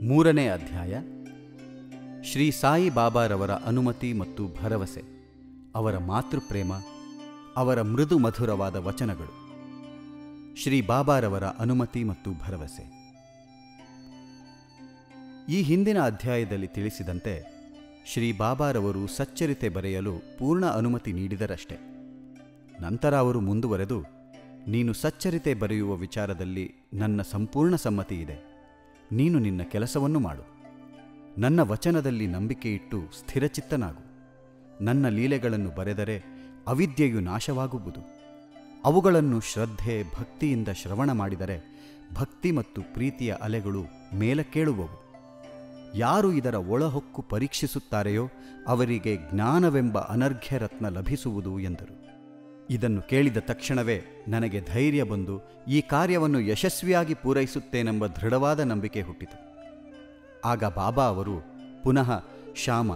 ಮೂರನೇ ಅಧ್ಯಾಯ. ಶ್ರೀ ಸಾಯಿ ಬಾಬಾರವರ ಅನುಮತಿ ಮತ್ತು ಭರವಸೆ, ಅವರ ಮಾತೃಪ್ರೇಮ, ಅವರ ಮೃದು ಮಧುರವಾದ ವಚನಗಳು. ಶ್ರೀ ಬಾಬಾರವರ ಅನುಮತಿ ಮತ್ತು ಭರವಸೆ. ಈ ಹಿಂದಿನ ಅಧ್ಯಾಯದಲ್ಲಿ ತಿಳಿಸಿದಂತೆ ಶ್ರೀ ಬಾಬಾರವರು ಸಚ್ಚರಿತೆ ಬರೆಯಲು ಪೂರ್ಣ ಅನುಮತಿ ನೀಡಿದರಷ್ಟೆ. ನಂತರ ಅವರು ಮುಂದುವರೆದು, ನೀನು ಸಚ್ಚರಿತೆ ಬರೆಯುವ ವಿಚಾರದಲ್ಲಿ ನನ್ನ ಸಂಪೂರ್ಣ ಸಮ್ಮತಿ ಇದೆ. ನೀನು ನಿನ್ನ ಕೆಲಸವನ್ನು ಮಾಡು. ನನ್ನ ವಚನದಲ್ಲಿ ನಂಬಿಕೆಯಿಟ್ಟು ಸ್ಥಿರಚಿತ್ತನಾಗು. ನನ್ನ ಲೀಲೆಗಳನ್ನು ಬರೆದರೆ ಅವಿದ್ಯೆಯು ನಾಶವಾಗುವುದು. ಅವುಗಳನ್ನು ಶ್ರದ್ಧೆ ಭಕ್ತಿಯಿಂದ ಶ್ರವಣ ಮಾಡಿದರೆ ಭಕ್ತಿ ಮತ್ತು ಪ್ರೀತಿಯ ಅಲೆಗಳು ಮೇಲಕ್ಕೇಳುವವು. ಯಾರು ಇದರ ಒಳಹೊಕ್ಕು ಪರೀಕ್ಷಿಸುತ್ತಾರೆಯೋ ಅವರಿಗೆ ಜ್ಞಾನವೆಂಬ ಅನರ್ಘ್ಯ ರತ್ನ ಲಭಿಸುವುದು ಎಂದರು. ಇದನ್ನು ಕೇಳಿದ ತಕ್ಷಣವೇ ನನಗೆ ಧೈರ್ಯ ಬಂದು ಈ ಕಾರ್ಯವನ್ನು ಯಶಸ್ವಿಯಾಗಿ ಪೂರೈಸುತ್ತೇನೆಂಬ ದೃಢವಾದ ನಂಬಿಕೆ ಹುಟ್ಟಿತು. ಆಗ ಬಾಬಾ ಅವರು ಪುನಃ ಶ್ಯಾಮ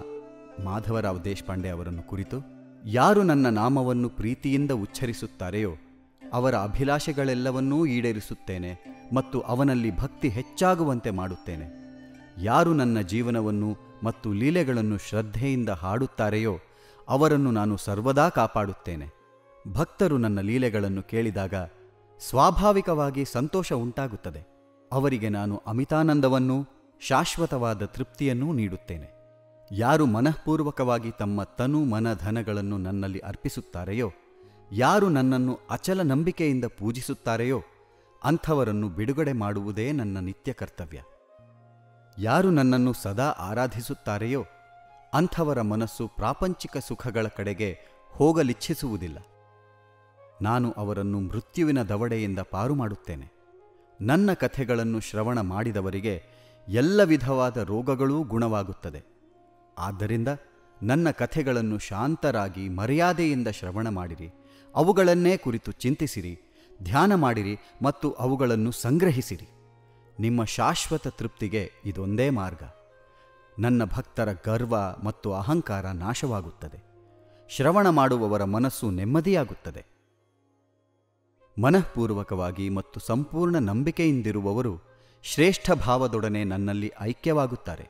ಮಾಧವರಾವ್ ದೇಶಪಾಂಡೆ ಅವರನ್ನು ಕುರಿತು, ಯಾರು ನನ್ನ ನಾಮವನ್ನು ಪ್ರೀತಿಯಿಂದ ಉಚ್ಚರಿಸುತ್ತಾರೆಯೋ ಅವರ ಅಭಿಲಾಷೆಗಳೆಲ್ಲವನ್ನೂ ಈಡೇರಿಸುತ್ತೇನೆ ಮತ್ತು ಅವನಲ್ಲಿ ಭಕ್ತಿ ಹೆಚ್ಚಾಗುವಂತೆ ಮಾಡುತ್ತೇನೆ. ಯಾರು ನನ್ನ ಜೀವನವನ್ನು ಮತ್ತು ಲೀಲೆಗಳನ್ನು ಶ್ರದ್ಧೆಯಿಂದ ಹಾಡುತ್ತಾರೆಯೋ ಅವರನ್ನು ನಾನು ಸರ್ವದಾ ಕಾಪಾಡುತ್ತೇನೆ. ಭಕ್ತರು ನನ್ನ ಲೀಲೆಗಳನ್ನು ಕೇಳಿದಾಗ ಸ್ವಾಭಾವಿಕವಾಗಿ ಸಂತೋಷ ಉಂಟಾಗುತ್ತದೆ. ಅವರಿಗೆ ನಾನು ಅಮಿತಾನಂದವನ್ನೂ ಶಾಶ್ವತವಾದ ತೃಪ್ತಿಯನ್ನೂ ನೀಡುತ್ತೇನೆ. ಯಾರು ಮನಃಪೂರ್ವಕವಾಗಿ ತಮ್ಮ ತನು ಮನ ಧನಗಳನ್ನು ನನ್ನಲ್ಲಿ ಅರ್ಪಿಸುತ್ತಾರೆಯೋ, ಯಾರು ನನ್ನನ್ನು ಅಚಲ ನಂಬಿಕೆಯಿಂದ ಪೂಜಿಸುತ್ತಾರೆಯೋ ಅಂಥವರನ್ನು ಬಿಡುಗಡೆ ಮಾಡುವುದೇ ನನ್ನ ನಿತ್ಯ ಕರ್ತವ್ಯ. ಯಾರು ನನ್ನನ್ನು ಸದಾ ಆರಾಧಿಸುತ್ತಾರೆಯೋ ಅಂಥವರ ಮನಸ್ಸು ಪ್ರಾಪಂಚಿಕ ಸುಖಗಳ ಕಡೆಗೆ ಹೋಗಲಿಚ್ಛಿಸುವುದಿಲ್ಲ. ನಾನು ಅವರನ್ನು ಮೃತ್ಯುವಿನ ದವಡೆಯಿಂದ ಪಾರು ಮಾಡುತ್ತೇನೆ. ನನ್ನ ಕಥೆಗಳನ್ನು ಶ್ರವಣ ಮಾಡಿದವರಿಗೆ ಎಲ್ಲ ವಿಧವಾದ ರೋಗಗಳೂ ಗುಣವಾಗುತ್ತದೆ. ಆದ್ದರಿಂದ ನನ್ನ ಕಥೆಗಳನ್ನು ಶಾಂತರಾಗಿ ಮರ್ಯಾದೆಯಿಂದ ಶ್ರವಣ ಮಾಡಿರಿ. ಅವುಗಳನ್ನೇ ಕುರಿತು ಚಿಂತಿಸಿರಿ, ಧ್ಯಾನ ಮಾಡಿರಿ ಮತ್ತು ಅವುಗಳನ್ನು ಸಂಗ್ರಹಿಸಿರಿ. ನಿಮ್ಮ ಶಾಶ್ವತ ತೃಪ್ತಿಗೆ ಇದೊಂದೇ ಮಾರ್ಗ. ನನ್ನ ಭಕ್ತರ ಗರ್ವ ಮತ್ತು ಅಹಂಕಾರ ನಾಶವಾಗುತ್ತದೆ. ಶ್ರವಣ ಮಾಡುವವರ ಮನಸ್ಸು ನೆಮ್ಮದಿಯಾಗುತ್ತದೆ. ಮನಃಪೂರ್ವಕವಾಗಿ ಮತ್ತು ಸಂಪೂರ್ಣ ನಂಬಿಕೆಯಿಂದಿರುವವರು ಶ್ರೇಷ್ಠ ಭಾವದೊಡನೆ ನನ್ನಲ್ಲಿ ಐಕ್ಯವಾಗುತ್ತಾರೆ.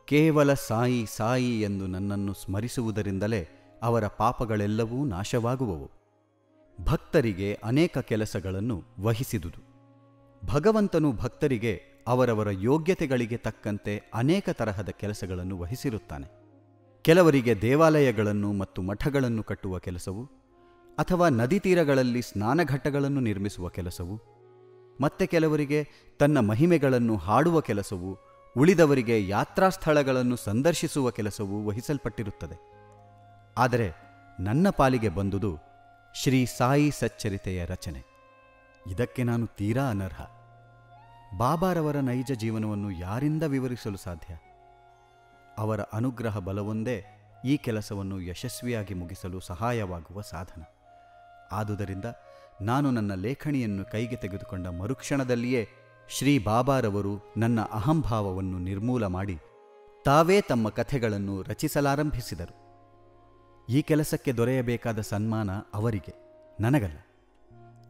ಕೇವಲ ಸಾಯಿ ಸಾಯಿ ಎಂದು ನನ್ನನ್ನು ಸ್ಮರಿಸುವುದರಿಂದಲೇ ಅವರ ಪಾಪಗಳೆಲ್ಲವೂ ನಾಶವಾಗುವವು. ಭಕ್ತರಿಗೆ ಅನೇಕ ಕೆಲಸಗಳನ್ನು ವಹಿಸಿದುದು. ಭಗವಂತನು ಭಕ್ತರಿಗೆ ಅವರವರ ಯೋಗ್ಯತೆಗಳಿಗೆ ತಕ್ಕಂತೆ ಅನೇಕ ತರಹದ ಕೆಲಸಗಳನ್ನು ವಹಿಸಿರುತ್ತಾನೆ. ಕೆಲವರಿಗೆ ದೇವಾಲಯಗಳನ್ನು ಮತ್ತು ಮಠಗಳನ್ನು ಕಟ್ಟುವ ಕೆಲಸವು, ಅಥವಾ ನದಿ ತೀರಗಳಲ್ಲಿ ಸ್ನಾನಘಟ್ಟಗಳನ್ನು ನಿರ್ಮಿಸುವ ಕೆಲಸವು, ಮತ್ತೆ ಕೆಲವರಿಗೆ ತನ್ನ ಮಹಿಮೆಗಳನ್ನು ಹಾಡುವ ಕೆಲಸವು, ಉಳಿದವರಿಗೆ ಯಾತ್ರಾ ಸ್ಥಳಗಳನ್ನು ಸಂದರ್ಶಿಸುವ ಕೆಲಸವೂ ವಹಿಸಲ್ಪಟ್ಟಿರುತ್ತದೆ. ಆದರೆ ನನ್ನ ಪಾಲಿಗೆ ಬಂದುದು ಶ್ರೀ ಸಾಯಿ ಸಚ್ಚರಿತೆಯ ರಚನೆ. ಇದಕ್ಕೆ ನಾನು ತೀರಾ ಅನರ್ಹ. ಬಾಬಾರವರ ನೈಜ ಜೀವನವನ್ನು ಯಾರಿಂದ ವಿವರಿಸಲು ಸಾಧ್ಯ? ಅವರ ಅನುಗ್ರಹ ಬಲವೊಂದೇ ಈ ಕೆಲಸವನ್ನು ಯಶಸ್ವಿಯಾಗಿ ಮುಗಿಸಲು ಸಹಾಯವಾಗುವ ಸಾಧನ. ಆದುದರಿಂದ ನಾನು ನನ್ನ ಲೇಖಣಿಯನ್ನು ಕೈಗೆ ತೆಗೆದುಕೊಂಡ ಮರುಕ್ಷಣದಲ್ಲಿಯೇ ಶ್ರೀ ಬಾಬಾರವರು ನನ್ನ ಅಹಂಭಾವವನ್ನು ನಿರ್ಮೂಲ ಮಾಡಿ ತಾವೇ ತಮ್ಮ ಕಥೆಗಳನ್ನು ರಚಿಸಲಾರಂಭಿಸಿದರು. ಈ ಕೆಲಸಕ್ಕೆ ದೊರೆಯಬೇಕಾದ ಸನ್ಮಾನ ಅವರಿಗೆ, ನನಗಲ್ಲ.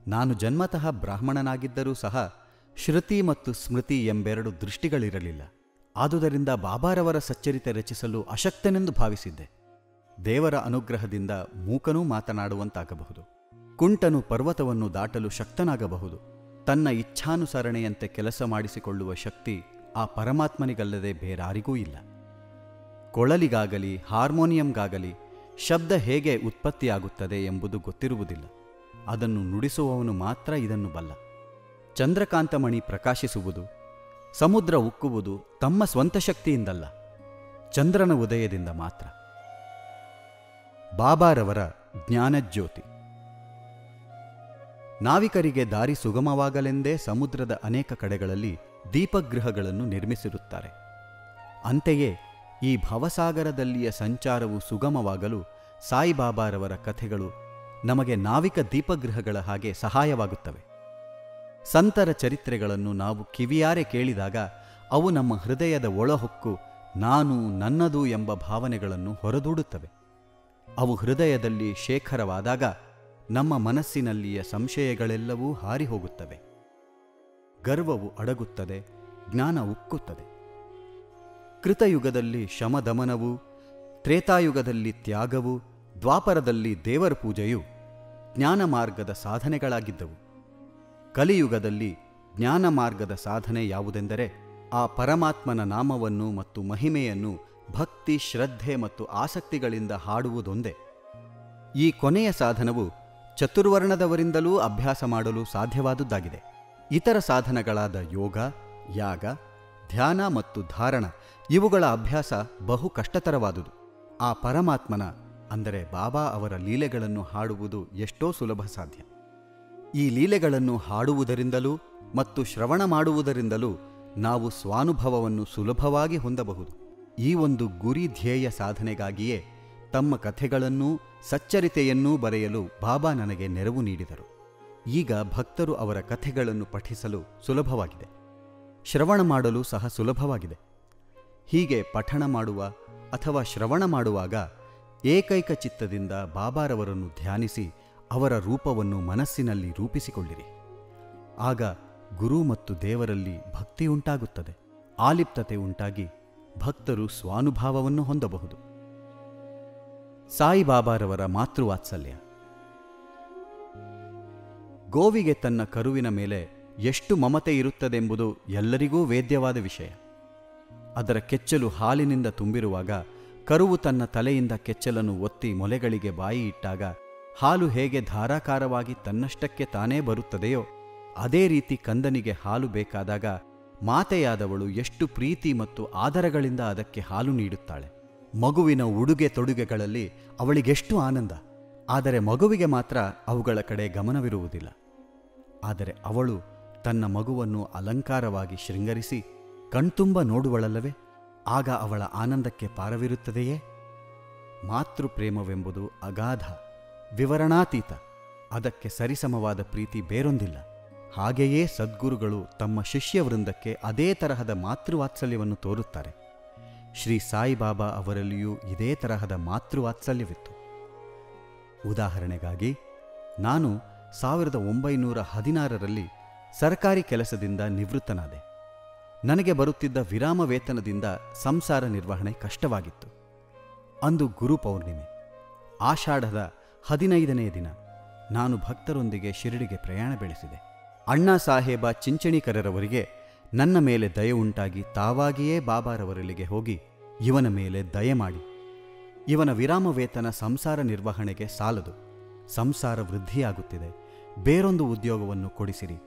ನಾನು ಜನ್ಮತಃ ಬ್ರಾಹ್ಮಣನಾಗಿದ್ದರೂ ಸಹ ಶ್ರುತಿ ಮತ್ತು ಸ್ಮೃತಿ ಎಂಬೆರಡು ದೃಷ್ಟಿಗಳಿರಲಿಲ್ಲ. ಆದುದರಿಂದ ಬಾಬಾರವರ ಸಚ್ಚರಿತೆ ರಚಿಸಲು ಅಶಕ್ತನೆಂದು ಭಾವಿಸಿದ್ದೆ. ದೇವರ ಅನುಗ್ರಹದಿಂದ ಮೂಕನೂ ಮಾತನಾಡುವಂತಾಗಬಹುದು. ಕುಂಟನು ಪರ್ವತವನ್ನು ದಾಟಲು ಶಕ್ತನಾಗಬಹುದು. ತನ್ನ ಇಚ್ಛಾನುಸರಣೆಯಂತೆ ಕೆಲಸ ಮಾಡಿಸಿಕೊಳ್ಳುವ ಶಕ್ತಿ ಆ ಪರಮಾತ್ಮನಿಗಲ್ಲದೆ ಬೇರಾರಿಗೂ ಇಲ್ಲ. ಕೊಳಲಿಗಾಗಲಿ ಹಾರ್ಮೋನಿಯಂಗಾಗಲಿ ಶಬ್ದ ಹೇಗೆ ಉತ್ಪತ್ತಿಯಾಗುತ್ತದೆ ಎಂಬುದು ಗೊತ್ತಿರುವುದಿಲ್ಲ. ಅದನ್ನು ನುಡಿಸುವವನು ಮಾತ್ರ ಇದನ್ನು ಬಲ್ಲ. ಚಂದ್ರಕಾಂತಮಣಿ ಪ್ರಕಾಶಿಸುವುದು, ಸಮುದ್ರ ಉಕ್ಕುವುದು ತಮ್ಮ ಸ್ವಂತ ಶಕ್ತಿಯಿಂದಲ್ಲ, ಚಂದ್ರನ ಉದಯದಿಂದ ಮಾತ್ರ. ಬಾಬಾರವರ ಜ್ಞಾನಜ್ಯೋತಿ. ನಾವಿಕರಿಗೆ ದಾರಿ ಸುಗಮವಾಗಲೆಂದೇ ಸಮುದ್ರದ ಅನೇಕ ಕಡೆಗಳಲ್ಲಿ ದೀಪಗೃಹಗಳನ್ನು ನಿರ್ಮಿಸಿರುತ್ತಾರೆ. ಅಂತೆಯೇ ಈ ಭವಸಾಗರದಲ್ಲಿಯ ಸಂಚಾರವು ಸುಗಮವಾಗಲು ಸಾಯಿಬಾಬಾರವರ ಕಥೆಗಳು ನಮಗೆ ನಾವಿಕ ದೀಪಗೃಹಗಳ ಹಾಗೆ ಸಹಾಯವಾಗುತ್ತವೆ. ಸಂತರ ಚರಿತ್ರೆಗಳನ್ನು ನಾವು ಕಿವಿಯಾರೆ ಕೇಳಿದಾಗ ಅವು ನಮ್ಮ ಹೃದಯದ ಒಳಹೊಕ್ಕು ನಾನು ನನ್ನದು ಎಂಬ ಭಾವನೆಗಳನ್ನು ಹೊರದೂಡುತ್ತವೆ. ಅವು ಹೃದಯದಲ್ಲಿ ಶೇಖರವಾದಾಗ ನಮ್ಮ ಮನಸ್ಸಿನಲ್ಲಿಯ ಸಂಶಯಗಳೆಲ್ಲವೂ ಹಾರಿಹೋಗುತ್ತವೆ. ಗರ್ವವು ಅಡಗುತ್ತದೆ, ಜ್ಞಾನ ಉಕ್ಕುತ್ತದೆ. ಕೃತಯುಗದಲ್ಲಿ ಶಮದಮನವು, ತ್ರೇತಾಯುಗದಲ್ಲಿ ತ್ಯಾಗವು, ದ್ವಾಪರದಲ್ಲಿ ದೇವರ ಪೂಜೆಯು ಜ್ಞಾನ ಮಾರ್ಗದ ಸಾಧನೆಗಳಾಗಿದ್ದವು. ಕಲಿಯುಗದಲ್ಲಿ ಜ್ಞಾನ ಮಾರ್ಗದ ಸಾಧನೆ ಯಾವುದೆಂದರೆ ಆ ಪರಮಾತ್ಮನ ನಾಮವನ್ನು ಮತ್ತು ಮಹಿಮೆಯನ್ನು ಭಕ್ತಿ, ಶ್ರದ್ಧೆ ಮತ್ತು ಆಸಕ್ತಿಗಳಿಂದ ಹಾಡುವುದೊಂದೇ. ಈ ಕೊನೆಯ ಸಾಧನವು ಚತುರ್ವರ್ಣದವರಿಂದಲೂ ಅಭ್ಯಾಸ ಮಾಡಲು ಸಾಧ್ಯವಾದುದಾಗಿದೆ. ಇತರ ಸಾಧನಗಳಾದ ಯೋಗ, ಯಾಗ, ಧ್ಯಾನ ಮತ್ತು ಧಾರಣ ಇವುಗಳ ಅಭ್ಯಾಸ ಬಹು ಕಷ್ಟತರವಾದುದು. ಆ ಪರಮಾತ್ಮನ ಅಂದರೆ ಬಾಬಾ ಅವರ ಲೀಲೆಗಳನ್ನು ಹಾಡುವುದು ಎಷ್ಟೋ ಸುಲಭ ಸಾಧ್ಯ. ಈ ಲೀಲೆಗಳನ್ನು ಹಾಡುವುದರಿಂದಲೂ ಮತ್ತು ಶ್ರವಣ ಮಾಡುವುದರಿಂದಲೂ ನಾವು ಸ್ವಾನುಭವವನ್ನು ಸುಲಭವಾಗಿ ಹೊಂದಬಹುದು. ಈ ಒಂದು ಗುರಿ ಧ್ಯೇಯ ಸಾಧನೆಗಾಗಿಯೇ ತಮ್ಮ ಕಥೆಗಳನ್ನೂ ಸಚ್ಚರಿತೆಯನ್ನೂ ಬರೆಯಲು ಬಾಬಾ ನನಗೆ ನೆರವು ನೀಡಿದರು. ಈಗ ಭಕ್ತರು ಅವರ ಕಥೆಗಳನ್ನು ಪಠಿಸಲು ಸುಲಭವಾಗಿದೆ, ಶ್ರವಣ ಮಾಡಲು ಸಹ ಸುಲಭವಾಗಿದೆ. ಹೀಗೆ ಪಠಣ ಮಾಡುವ ಅಥವಾ ಶ್ರವಣ ಮಾಡುವಾಗ ಏಕೈಕ ಚಿತ್ತದಿಂದ ಬಾಬಾರವರನ್ನು ಧ್ಯಾನಿಸಿ ಅವರ ರೂಪವನ್ನು ಮನಸ್ಸಿನಲ್ಲಿ ರೂಪಿಸಿಕೊಳ್ಳಿರಿ. ಆಗ ಗುರು ಮತ್ತು ದೇವರಲ್ಲಿ ಭಕ್ತಿ ಉಂಟಾಗುತ್ತದೆ, ಆಲಿಪ್ತತೆ ಉಂಟಾಗಿ ಭಕ್ತರು ಸ್ವಾನುಭಾವವನ್ನು ಹೊಂದಬಹುದು. ಸಾಯಿಬಾಬಾರವರ ಮಾತೃವಾತ್ಸಲ್ಯ. ಗೋವಿಗೆ ತನ್ನ ಕರುವಿನ ಮೇಲೆ ಎಷ್ಟು ಮಮತೆ ಇರುತ್ತದೆಂಬುದು ಎಲ್ಲರಿಗೂ ವೇದ್ಯವಾದ ವಿಷಯ. ಅದರ ಕೆಚ್ಚಲು ಹಾಲಿನಿಂದ ತುಂಬಿರುವಾಗ ಕರುವು ತನ್ನ ತಲೆಯಿಂದ ಕೆಚ್ಚಲನ್ನು ಒತ್ತಿ ಮೊಲೆಗಳಿಗೆ ಬಾಯಿ ಇಟ್ಟಾಗ ಹಾಲು ಹೇಗೆ ಧಾರಾಕಾರವಾಗಿ ತನ್ನಷ್ಟಕ್ಕೆ ತಾನೇ ಬರುತ್ತದೆಯೋ ಅದೇ ರೀತಿ ಕಂದನಿಗೆ ಹಾಲು ಬೇಕಾದಾಗ ಮಾತೆಯಾದವಳು ಎಷ್ಟು ಪ್ರೀತಿ ಮತ್ತು ಆದರಗಳಿಂದ ಅದಕ್ಕೆ ಹಾಲು ನೀಡುತ್ತಾಳೆ. ಮಗುವಿನ ಉಡುಗೆ ತೊಡುಗೆಗಳಲ್ಲಿ ಅವಳಿಗೆಷ್ಟು ಆನಂದ, ಆದರೆ ಮಗುವಿಗೆ ಮಾತ್ರ ಅವುಗಳ ಕಡೆ ಗಮನವಿರುವುದಿಲ್ಲ. ಆದರೆ ಅವಳು ತನ್ನ ಮಗುವನ್ನು ಅಲಂಕಾರವಾಗಿ ಶೃಂಗರಿಸಿ ಕಣ್ತುಂಬ ನೋಡುವಳಲ್ಲವೇ, ಆಗ ಅವಳ ಆನಂದಕ್ಕೆ ಪಾರವಿರುತ್ತದೆಯೇ? ಮಾತೃಪ್ರೇಮವೆಂಬುದು ಅಗಾಧ, ವಿವರಣಾತೀತ. ಅದಕ್ಕೆ ಸರಿಸಮವಾದ ಪ್ರೀತಿ ಬೇರೊಂದಿಲ್ಲ. ಹಾಗೆಯೇ ಸದ್ಗುರುಗಳು ತಮ್ಮ ಶಿಷ್ಯವೃಂದಕ್ಕೆ ಅದೇ ತರಹದ ಮಾತೃವಾತ್ಸಲ್ಯವನ್ನು ತೋರುತ್ತಾರೆ. ಶ್ರೀ ಸಾಯಿಬಾಬಾ ಅವರಲ್ಲಿಯೂ ಇದೇ ತರಹದ ಮಾತೃವಾತ್ಸಲ್ಯವಿತ್ತು. ಉದಾಹರಣೆಗಾಗಿ, ನಾನು 1916ರಲ್ಲಿ ಸರ್ಕಾರಿ ಕೆಲಸದಿಂದ ನಿವೃತ್ತನಾದೆ. ನನಗೆ ಬರುತ್ತಿದ್ದ ವಿರಾಮ ವೇತನದಿಂದ ಸಂಸಾರ ನಿರ್ವಹಣೆ ಕಷ್ಟವಾಗಿತ್ತು. ಅಂದು ಗುರು ಪೌರ್ಣಿಮೆ, ಆಷಾಢದ 15ನೇ ದಿನ. ನಾನು ಭಕ್ತರೊಂದಿಗೆ ಶಿರಡಿಗೆ ಪ್ರಯಾಣ ಬೆಳೆಸಿದೆ. ಅಣ್ಣಾ ಸಾಹೇಬ ಚಿಂಚಣಿಕರರವರಿಗೆ ನನ್ನ ಮೇಲೆ ದಯೆ ಉಂಟಾಗಿ ತಾವಾಗಿಯೇ ಬಾಬಾರವರಲ್ಲಿಗೆ ಹೋಗಿ ಇವನ ಮೇಲೆ ದಯೆ ಮಾಡಿ, ಇವನ ವಿರಾಮ ವೇತನ ಸಂಸಾರ ನಿರ್ವಹಣೆಗೆ ಸಾಲದು, ಸಂಸಾರ ವೃದ್ಧಿಯಾಗುತ್ತಿದೆ, ಬೇರೊಂದು ಉದ್ಯೋಗವನ್ನು ಕೊಡಿಸಿರಿ,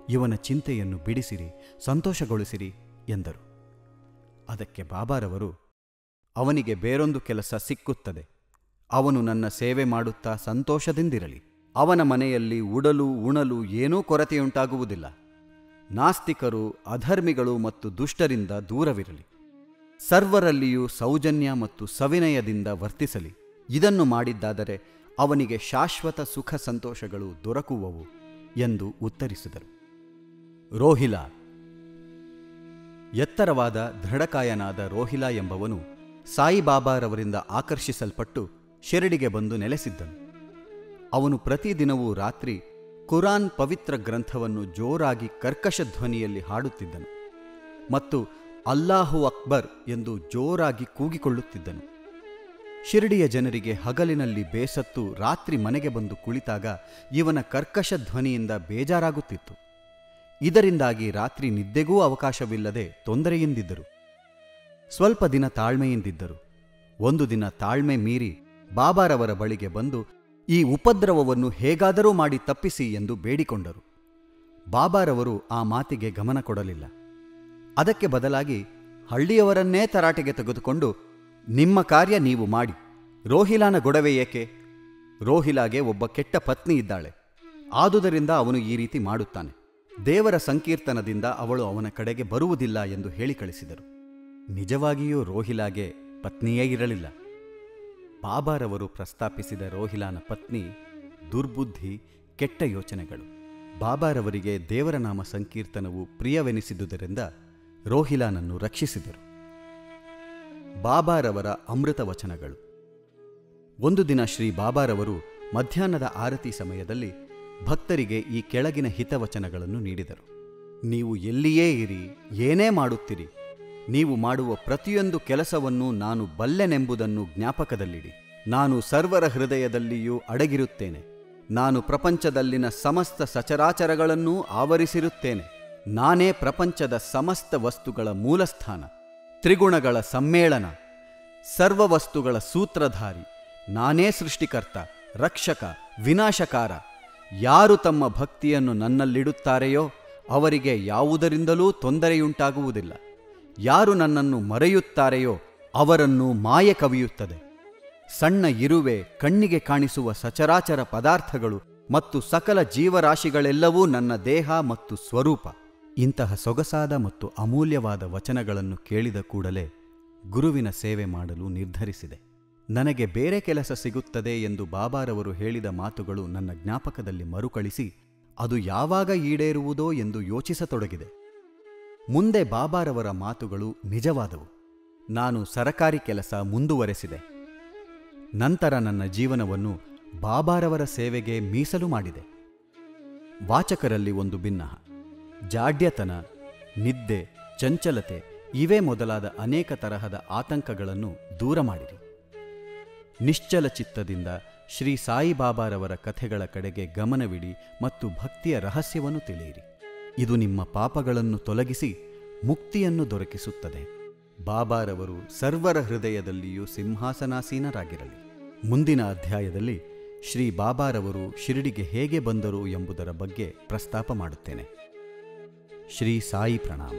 ಇವನ ಚಿಂತೆಯನ್ನು ಬಿಡಿಸಿರಿ, ಸಂತೋಷಗೊಳಿಸಿರಿ ಎಂದರು. ಅದಕ್ಕೆ ಬಾಬಾರವರು, ಅವನಿಗೆ ಬೇರೊಂದು ಕೆಲಸ ಸಿಕ್ಕುತ್ತದೆ, ಅವನು ನನ್ನ ಸೇವೆ ಮಾಡುತ್ತಾ ಸಂತೋಷದಿಂದಿರಲಿ, ಅವನ ಮನೆಯಲ್ಲಿ ಉಡಲು ಉಣಲು ಏನೂ ಕೊರತೆಯುಂಟಾಗುವುದಿಲ್ಲ, ನಾಸ್ತಿಕರು, ಅಧರ್ಮಿಗಳು ಮತ್ತು ದುಷ್ಟರಿಂದ ದೂರವಿರಲಿ, ಸರ್ವರಲ್ಲಿಯೂ ಸೌಜನ್ಯ ಮತ್ತು ಸವಿನಯದಿಂದ ವರ್ತಿಸಲಿ. ಇದನ್ನು ಮಾಡಿದ್ದಾದರೆ ಅವನಿಗೆ ಶಾಶ್ವತ ಸುಖ ಸಂತೋಷಗಳು ದೊರಕುವವು ಎಂದು ಉತ್ತರಿಸಿದರು. ರೋಹಿಲಾ. ಎತ್ತರವಾದ ದೃಢಕಾಯನಾದ ರೋಹಿಲಾ ಎಂಬವನು ಸಾಯಿಬಾಬಾರವರಿಂದ ಆಕರ್ಷಿಸಲ್ಪಟ್ಟು ಶಿರಡಿಗೆ ಬಂದು ನೆಲೆಸಿದ್ದನು. ಅವನು ಪ್ರತಿದಿನವೂ ರಾತ್ರಿ ಕುರಾನ್ ಪವಿತ್ರ ಗ್ರಂಥವನ್ನು ಜೋರಾಗಿ ಕರ್ಕಶ ಧ್ವನಿಯಲ್ಲಿ ಹಾಡುತ್ತಿದ್ದನು ಮತ್ತು ಅಲ್ಲಾಹು ಅಕ್ಬರ್ ಎಂದು ಜೋರಾಗಿ ಕೂಗಿಕೊಳ್ಳುತ್ತಿದ್ದನು. ಶಿರಡಿಯ ಜನರಿಗೆ ಹಗಲಿನಲ್ಲಿ ಬೇಸತ್ತು ರಾತ್ರಿ ಮನೆಗೆ ಬಂದು ಕುಳಿತಾಗ ಇವನ ಕರ್ಕಶ ಧ್ವನಿಯಿಂದ ಬೇಜಾರಾಗುತ್ತಿತ್ತು. ಇದರಿಂದಾಗಿ ರಾತ್ರಿ ನಿದ್ದೆಗೂ ಅವಕಾಶವಿಲ್ಲದೆ ತೊಂದರೆಯಿಂದಿದ್ದರು. ಸ್ವಲ್ಪ ದಿನ ತಾಳ್ಮೆಯಿಂದಿದ್ದರು. ಒಂದು ದಿನ ತಾಳ್ಮೆ ಮೀರಿ ಬಾಬಾರವರ ಬಳಿಗೆ ಬಂದು ಈ ಉಪದ್ರವವನ್ನು ಹೇಗಾದರೂ ಮಾಡಿ ತಪ್ಪಿಸಿ ಎಂದು ಬೇಡಿಕೊಂಡರು. ಬಾಬಾರವರು ಆ ಮಾತಿಗೆ ಗಮನ ಕೊಡಲಿಲ್ಲ. ಅದಕ್ಕೆ ಬದಲಾಗಿ ಹಳ್ಳಿಯವರನ್ನೇ ತರಾಟೆಗೆ ತೆಗೆದುಕೊಂಡು, ನಿಮ್ಮ ಕಾರ್ಯ ನೀವು ಮಾಡಿ, ರೋಹಿಲಾನ ಗೊಡವೆ ಏಕೆ? ರೋಹಿಲಾಗೆ ಒಬ್ಬ ಕೆಟ್ಟ ಪತ್ನಿ ಇದ್ದಾಳೆ, ಆದುದರಿಂದ ಅವನು ಈ ರೀತಿ ಮಾಡುತ್ತಾನೆ. ದೇವರ ಸಂಕೀರ್ತನದಿಂದ ಅವಳು ಅವನ ಕಡೆಗೆ ಬರುವುದಿಲ್ಲ ಎಂದು ಹೇಳಿ ಕಳಿಸಿದರು. ನಿಜವಾಗಿಯೂ ರೋಹಿಲಾಗೆ ಪತ್ನಿಯೇ ಇರಲಿಲ್ಲ. ಬಾಬಾರವರು ಪ್ರಸ್ತಾಪಿಸಿದ ರೋಹಿಲಾನ ಪತ್ನಿ ದುರ್ಬುದ್ಧಿ, ಕೆಟ್ಟ ಯೋಚನೆಗಳು. ಬಾಬಾರವರಿಗೆ ದೇವರ ನಾಮ ಸಂಕೀರ್ತನವು ಪ್ರಿಯವೆನಿಸಿದುದರಿಂದ ರೋಹಿಲಾನನ್ನು ರಕ್ಷಿಸಿದರು. ಬಾಬಾರವರ ಅಮೃತ ವಚನಗಳು. ಒಂದು ದಿನ ಶ್ರೀ ಬಾಬಾರವರು ಮಧ್ಯಾಹ್ನದ ಆರತಿ ಸಮಯದಲ್ಲಿ ಭಕ್ತರಿಗೆ ಈ ಕೆಳಗಿನ ಹಿತವಚನಗಳನ್ನು ನೀಡಿದರು. ನೀವು ಎಲ್ಲಿಯೇ ಇರಿ, ಏನೇ ಮಾಡುತ್ತೀರಿ, ನೀವು ಮಾಡುವ ಪ್ರತಿಯೊಂದು ಕೆಲಸವನ್ನು ನಾನು ಬಲ್ಲೆನೆಂಬುದನ್ನು ಜ್ಞಾಪಕದಲ್ಲಿಡಿ. ನಾನು ಸರ್ವರ ಹೃದಯದಲ್ಲಿಯೂ ಅಡಗಿರುತ್ತೇನೆ. ನಾನು ಪ್ರಪಂಚದಲ್ಲಿನ ಸಮಸ್ತ ಸಚರಾಚರಗಳನ್ನೂ ಆವರಿಸಿರುತ್ತೇನೆ. ನಾನೇ ಪ್ರಪಂಚದ ಸಮಸ್ತ ವಸ್ತುಗಳ ಮೂಲಸ್ಥಾನ, ತ್ರಿಗುಣಗಳ ಸಮ್ಮೇಳನ, ಸರ್ವ ವಸ್ತುಗಳ ಸೂತ್ರಧಾರಿ. ನಾನೇ ಸೃಷ್ಟಿಕರ್ತ, ರಕ್ಷಕ, ವಿನಾಶಕಾರ. ಯಾರು ತಮ್ಮ ಭಕ್ತಿಯನ್ನು ನನ್ನಲ್ಲಿಡುತ್ತಾರೆಯೋ ಅವರಿಗೆ ಯಾವುದರಿಂದಲೂ ತೊಂದರೆಯುಂಟಾಗುವುದಿಲ್ಲ. ಯಾರು ನನ್ನನ್ನು ಮರೆಯುತ್ತಾರೆಯೋ ಅವರನ್ನು ಮಾಯೆ ಕವಿಯುತ್ತದೆ. ಸಣ್ಣ ಇರುವೆ, ಕಣ್ಣಿಗೆ ಕಾಣಿಸುವ ಸಚರಾಚರ ಪದಾರ್ಥಗಳು ಮತ್ತು ಸಕಲ ಜೀವರಾಶಿಗಳೆಲ್ಲವೂ ನನ್ನ ದೇಹ ಮತ್ತು ಸ್ವರೂಪ. ಇಂತಹ ಸೊಗಸಾದ ಮತ್ತು ಅಮೂಲ್ಯವಾದ ವಚನಗಳನ್ನು ಕೇಳಿದ ಕೂಡಲೇ ಗುರುವಿನ ಸೇವೆ ಮಾಡಲು ನಿರ್ಧರಿಸಿದೆ. ನನಗೆ ಬೇರೆ ಕೆಲಸ ಸಿಗುತ್ತದೆ ಎಂದು ಬಾಬಾರವರು ಹೇಳಿದ ಮಾತುಗಳು ನನ್ನ ಜ್ಞಾಪಕದಲ್ಲಿ ಮರುಕಳಿಸಿ ಅದು ಯಾವಾಗ ಈಡೇರುವುದೋ ಎಂದು ಯೋಚಿಸತೊಡಗಿದೆ. ಮುಂದೆ ಬಾಬಾರವರ ಮಾತುಗಳು ನಿಜವಾದವು. ನಾನು ಸರಕಾರಿ ಕೆಲಸ ಮುಂದುವರೆಸಿದೆ. ನಂತರ ನನ್ನ ಜೀವನವನ್ನು ಬಾಬಾರವರ ಸೇವೆಗೆ ಮೀಸಲು ಮಾಡಿದೆ. ವಾಚಕರಲ್ಲಿ ಒಂದು ಭಿನ್ನಹ, ಜಾಡ್ಯತನ, ನಿದ್ದೆ, ಚಂಚಲತೆ ಇವೇ ಮೊದಲಾದ ಅನೇಕ ತರಹದ ಆತಂಕಗಳನ್ನು ದೂರ ಮಾಡಿರಿ. ನಿಶ್ಚಲ ಚಿತ್ತದಿಂದ ಶ್ರೀ ಸಾಯಿಬಾಬಾರವರ ಕಥೆಗಳ ಕಡೆಗೆ ಗಮನವಿಡಿ ಮತ್ತು ಭಕ್ತಿಯ ರಹಸ್ಯವನ್ನು ತಿಳಿಯಿರಿ. ಇದು ನಿಮ್ಮ ಪಾಪಗಳನ್ನು ತೊಲಗಿಸಿ ಮುಕ್ತಿಯನ್ನು ದೊರಕಿಸುತ್ತದೆ. ಬಾಬಾರವರು ಸರ್ವರ ಹೃದಯದಲ್ಲಿಯೂ ಸಿಂಹಾಸನಾಸೀನರಾಗಿರಲಿ. ಮುಂದಿನ ಅಧ್ಯಾಯದಲ್ಲಿ ಶ್ರೀ ಬಾಬಾರವರು ಶಿರಡಿಗೆ ಹೇಗೆ ಬಂದರು ಎಂಬುದರ ಬಗ್ಗೆ ಪ್ರಸ್ತಾಪ ಮಾಡುತ್ತೇನೆ. ಶ್ರೀ ಸಾಯಿ ಪ್ರಣಾಮ.